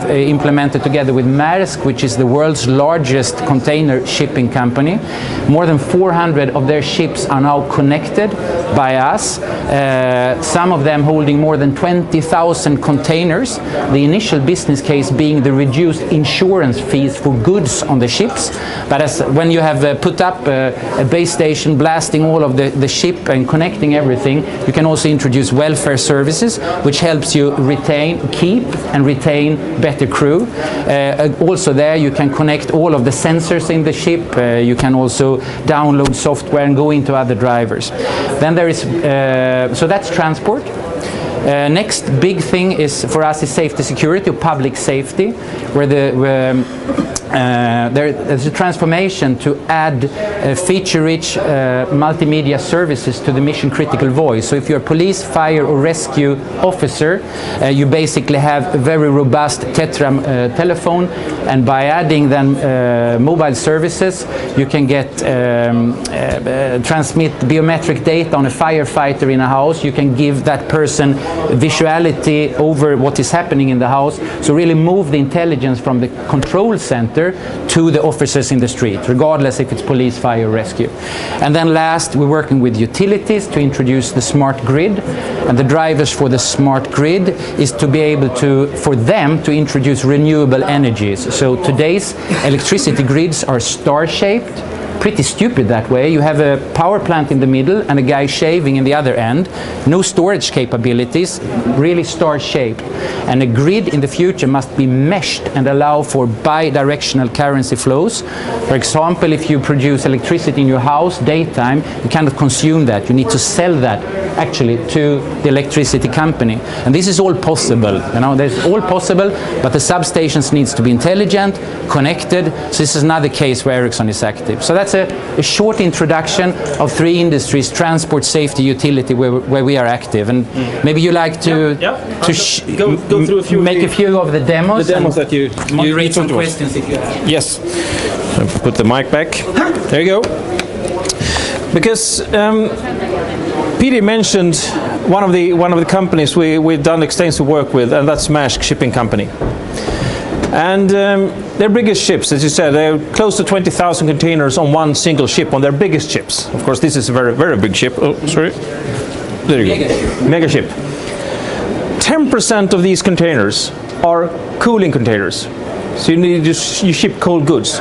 implemented together with Maersk, which is the world's largest container shipping company. More than 400 of their ships are now connected by us, some of them holding more than 20,000 containers. The initial business case being the reduced insurance fees for goods on the ships. But when you have put up a base station blasting all of the ship and connecting everything, you can also introduce welfare services, which helps you keep and retain better crew. Also there you can connect all of the sensors in the ship. You can also download software and go into other drivers. Then there is, so that's transport. Next big thing is for us is safety security, or public safety, where there's a transformation to add feature-rich multimedia services to the mission-critical voice. So if you're a police, fire or rescue officer, you basically have a very robust Tetra telephone, and by adding then mobile services, you can get transmit biometric data on a firefighter in a house. You can give that person visuality over what is happening in the house. So really move the intelligence from the control center to the officers in the street, regardless if it's police, fire, rescue. And then last, we're working with utilities to introduce the smart grid. And the drivers for the smart grid is to be able for them to introduce renewable energies. So today's electricity grids are star-shaped. Pretty stupid that way. You have a power plant in the middle and a guy shaving in the other end. No storage capabilities, really star-shaped. And a grid in the future must be meshed and allow for bi-directional currency flows. For example, if you produce electricity in your house daytime, you cannot consume that. You need to sell that actually to the electricity company. And this is all possible. You know, there's all possible, but the substations needs to be intelligent, connected. So this is another case where Ericsson is active. So that's a short introduction of three industries: transport, safety, utility, where we are active. And maybe you like to go through a few make a few of the demos. The demos that you moderate some questions if you have. Yes. Put the mic back. There you go. Because Peter mentioned one of the companies we've done extensive work with, and that's Maersk Shipping Company. And their biggest ships, as you said, they're close to 20,000 containers on one single ship, on their biggest ships. Of course, this is a very, very big ship. Oh, sorry. There you go. Mega ship. 10% of these containers are cooling containers. So you ship cold goods.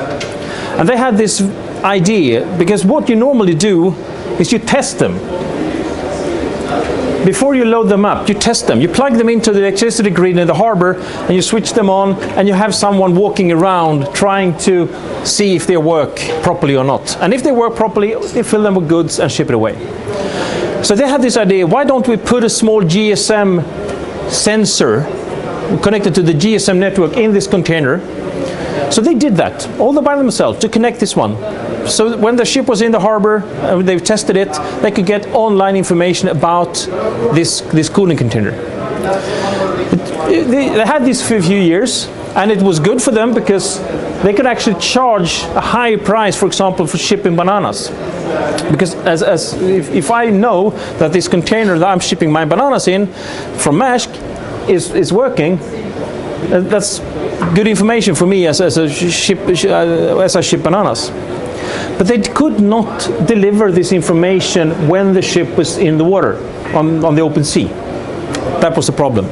And they had this idea, because what you normally do is you test them. Before you load them up, you test them. You plug them into the electricity grid in the harbor, and you switch them on, and you have someone walking around trying to see if they work properly or not. And if they work properly, they fill them with goods and ship it away. So they had this idea: why don't we put a small GSM sensor connected to the GSM network in this container? So they did that all by themselves to connect this one. So when the ship was in the harbor, they've tested it, they could get online information about this cooling container. They had this for a few years, and it was good for them because they could actually charge a higher price, for example, for shipping bananas. Because if I know that this container that I'm shipping my bananas in from Maersk is working, that's good information for me as I ship bananas. But they could not deliver this information when the ship was in the water, on the open sea. That was the problem.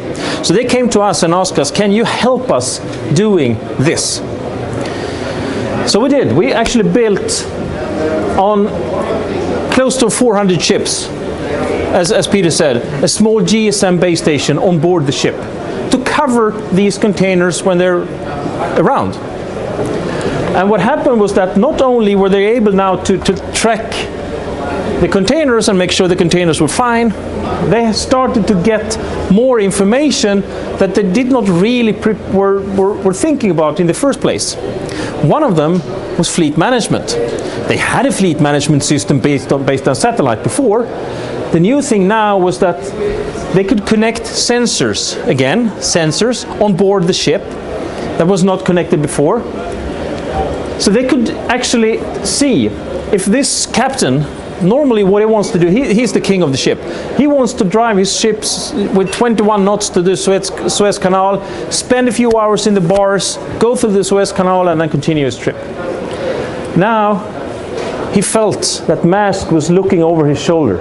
So they came to us and asked us, can you help us doing this? So we did. We actually built on close to 400 ships, as Peter said, a small GSM base station on board the ship to cover these containers when they're around. And what happened was that not only were they able now to track the containers and make sure the containers were fine, they started to get more information that they did not really were thinking about in the first place. One of them was fleet management. They had a fleet management system based on satellite before. The new thing now was that they could connect sensors, again, sensors on board the ship that was not connected before. So they could actually see if this captain normally what he wants to do, he's the king of the ship. He wants to drive his ships with 21 knots to the Suez Canal, spend a few hours in the bars, go through the Suez Canal, and then continue his trip. Now, he felt that Maersk was looking over his shoulder.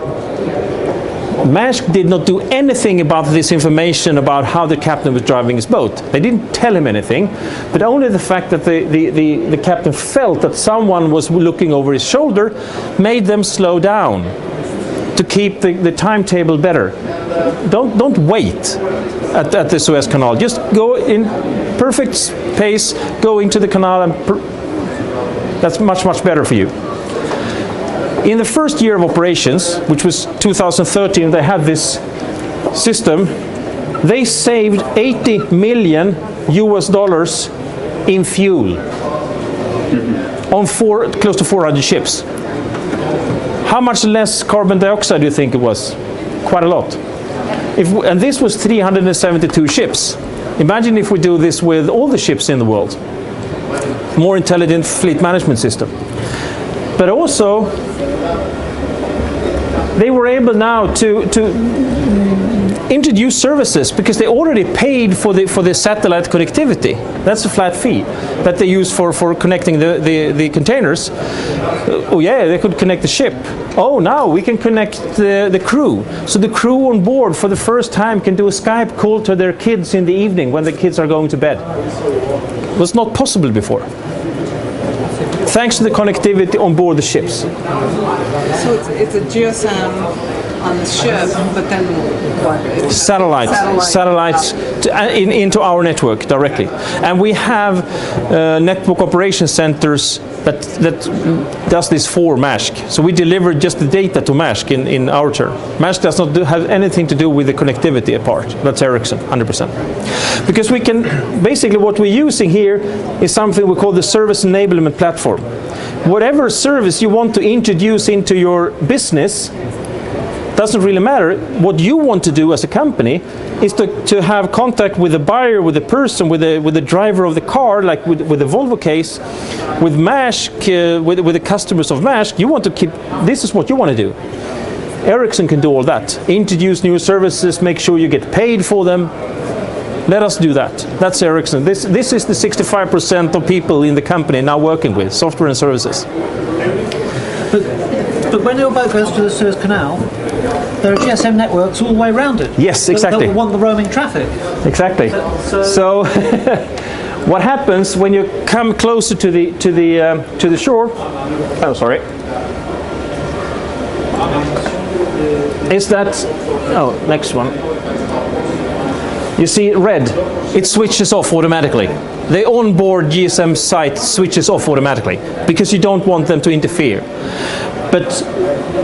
Maersk did not do anything about this information about how the captain was driving his boat. They didn't tell him anything, but only the fact that the captain felt that someone was looking over his shoulder made them slow down to keep the timetable better. Don't wait at the Suez Canal. Just go in perfect pace, go into the canal, and that's much better for you. In the first year of operations, which was 2013, they had this system. They saved $80 million in fuel on close to 400 ships. How much less carbon dioxide do you think it was? Quite a lot. And this was 372 ships. Imagine if we do this with all the ships in the world. More intelligent fleet management system. But also, they were able now to introduce services because they already paid for the satellite connectivity. That's a flat fee that they use for connecting the containers. Oh yeah, they could connect the ship. Oh, now we can connect the crew. So the crew on board for the first time can do a Skype call to their kids in the evening when the kids are going to bed. It was not possible before. Thanks to the connectivity on board the ships. So it's a GSM on the ship, but then what? Satellites into our network directly. And we have network operation centers that does this for Maersk. So we deliver just the data to Maersk in our turn. Maersk does not have anything to do with the connectivity apart. That's Ericsson, 100%. Because we can, basically what we're using here is something we call the service enablement platform. Whatever service you want to introduce into your business, doesn't really matter. What you want to do as a company is to have contact with the buyer, with the person, with the driver of the car, like with the Volvo case, with Maersk, with the customers of Maersk. You want to keep, this is what you want to do. Ericsson can do all that. Introduce new services, make sure you get paid for them. Let us do that. That's Ericsson. This is the 65% of people in the company now working with software and services. But when your boat goes to the Suez Canal, there are GSM networks all the way around it. Yes, exactly. That will want the roaming traffic. Exactly. So what happens when you come closer to the shore? Oh, sorry. Is that? Oh, next one. You see red. It switches off automatically. The onboard GSM site switches off automatically because you don't want them to interfere. But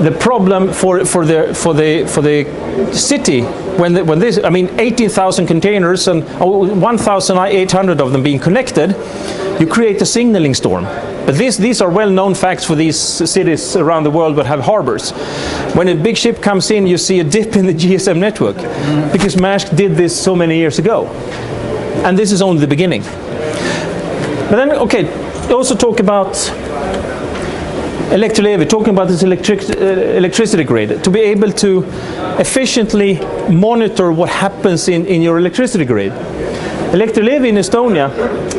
the problem for the city when this, I mean, 18,000 containers and 1,800 of them being connected, you create a signaling storm. But these are well-known facts for these cities around the world that have harbors. When a big ship comes in, you see a dip in the GSM network because Maersk did this so many years ago. And this is only the beginning. But then, okay, also talk about Electrolevi, talking about this electricity grid, to be able to efficiently monitor what happens in your electricity grid. Electrolevi in Estonia,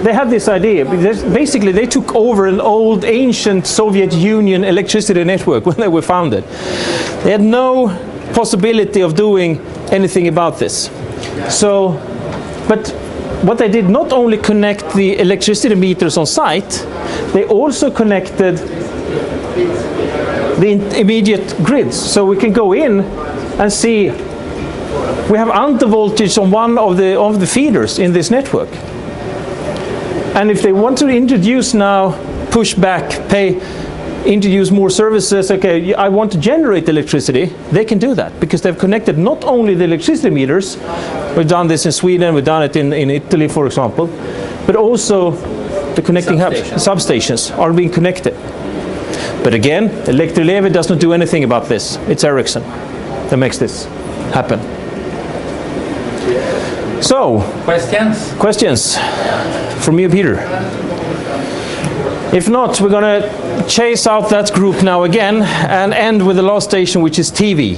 they had this idea. Basically, they took over an old, ancient Soviet Union electricity network when they were founded. They had no possibility of doing anything about this. So, but what they did, not only connect the electricity meters on site, they also connected the immediate grids. So we can go in and see we have undervoltage on one of the feeders in this network. And if they want to introduce now, push back, introduce more services, okay, I want to generate electricity, they can do that because they've connected not only the electricity meters, we've done this in Sweden, we've done it in Italy, for example, but also the connecting hubs, substations are being connected. But again, Electrolevi does not do anything about this. It's Ericsson that makes this happen. So, questions from you, Peter? If not, we're going to chase out that group now again and end with the last station, which is TV.